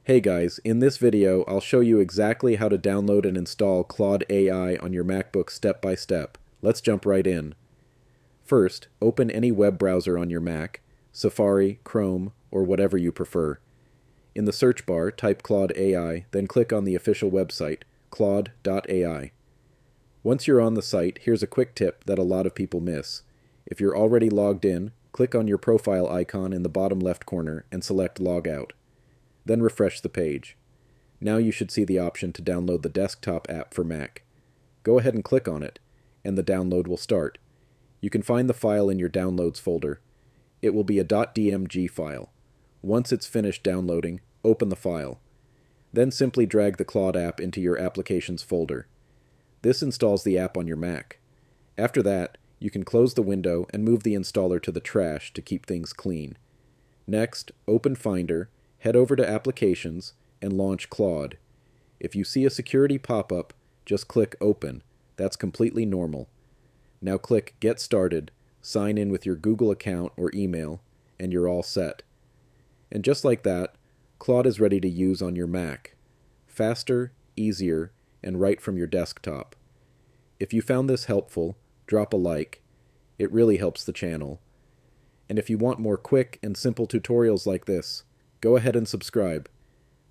Hey guys, in this video I'll show you exactly how to download and install Claude AI on your MacBook step by step. Let's jump right in. First, open any web browser on your Mac, Safari, Chrome, or whatever you prefer. In the search bar, type Claude AI, then click on the official website, claude.ai. Once you're on the site, here's a quick tip that a lot of people miss. If you're already logged in, click on your profile icon in the bottom left corner and select Log Out. Then refresh the page. Now you should see the option to download the desktop app for Mac. Go ahead and click on it, and the download will start. You can find the file in your Downloads folder. It will be a .dmg file. Once it's finished downloading, open the file. Then simply drag the Claude app into your Applications folder. This installs the app on your Mac. After that, you can close the window and move the installer to the trash to keep things clean. Next, open Finder, head over to Applications, and launch Claude. If you see a security pop-up, just click Open. That's completely normal. Now click Get Started, sign in with your Google account or email, and you're all set. And just like that, Claude is ready to use on your Mac. Faster, easier, and right from your desktop. If you found this helpful, drop a like. It really helps the channel. And if you want more quick and simple tutorials like this, go ahead and subscribe.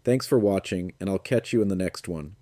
Thanks for watching, and I'll catch you in the next one.